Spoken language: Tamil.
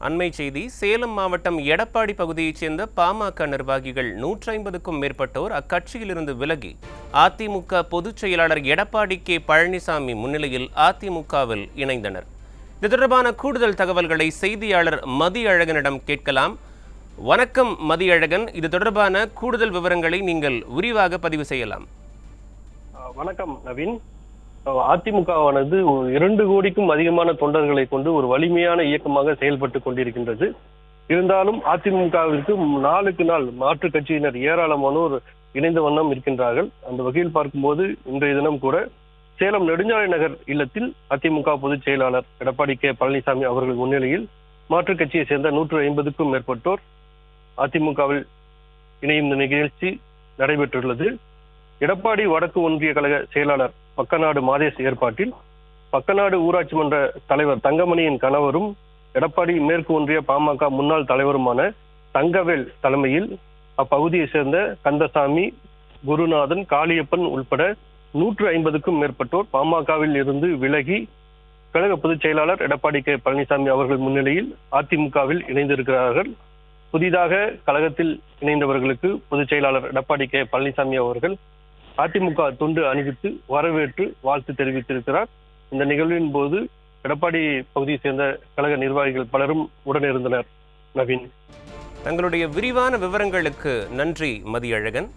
அண்மை செய்தி. சேலம் மாவட்டம் எடப்பாடி பகுதியைச் சேர்ந்த பாமக நிர்வாகிகள் 150க்கும் மேற்பட்டோர் அக்கட்சியிலிருந்து விலகி அதிமுக பொதுச் செயலாளர் எடப்பாடி கே பழனிசாமி முன்னிலையில் அதிமுகவில் இணைந்தனர். இது தொடர்பான கூடுதல் தகவல்களை செய்தியாளர் மதியழகனிடம் கேட்கலாம். வணக்கம் மதியழகன், இது தொடர்பான கூடுதல் விவரங்களை நீங்கள் விரிவாக பதிவு செய்யலாம். வணக்கம் நவீன். அதிமுகவானது 2 கோடிக்கும் அதிகமான தொண்டர்களை கொண்டு ஒரு வலிமையான இயக்கமாக செயல்பட்டு கொண்டிருக்கின்றது. இருந்தாலும் அதிமுகவிற்கு நாளுக்கு நாள் மாற்று கட்சியினர் ஏராளமானோர் இணைந்த வண்ணம் இருக்கின்றார்கள். அந்த வகையில் பார்க்கும்போது இன்றைய தினம் கூட சேலம் நெடுஞ்சாலை நகர் இல்லத்தில் அதிமுக பொதுச் செயலாளர் எடப்பாடி கே பழனிசாமி அவர்கள் முன்னிலையில் மாற்றுக் கட்சியை சேர்ந்த 150க்கும் மேற்பட்டோர் அதிமுகவில் இணையும் நிகழ்ச்சி நடைபெற்றுள்ளது. எடப்பாடி வடக்கு ஒன்றிய கழக செயலாளர் பக்கநாடு மாதேஷ் ஏற்பாட்டில் பக்கநாடு ஊராட்சி மன்ற தலைவர் தங்கமணியின் கணவரும் எடப்பாடி மேற்கு ஒன்றிய பாமக முன்னாள் தலைவருமான தங்கவேல் தலைமையில் அப்பகுதியை சேர்ந்த கந்தசாமி, குருநாதன், காளியப்பன் உள்பட 150க்கும் மேற்பட்டோர் பாமகவில் இருந்து விலகி கழக பொதுச் செயலாளர் எடப்பாடி கே பழனிசாமி அவர்கள் முன்னிலையில் அதிமுகவில் இணைந்திருக்கிறார்கள். புதிதாக கழகத்தில் இணைந்தவர்களுக்கு பொதுச் செயலாளர் எடப்பாடி கே பழனிசாமி அவர்கள் அதிமுக துண்டு அணிவித்து வரவேற்று வாழ்த்து தெரிவித்திருக்கிறார். இந்த நிகழ்வின் போது எடப்பாடி பகுதியை சேர்ந்த கழக நிர்வாகிகள் பலரும் உடனிருந்தனர். நவீன், தங்களுடைய விரிவான விவரங்களுக்கு நன்றி மதியழகன்.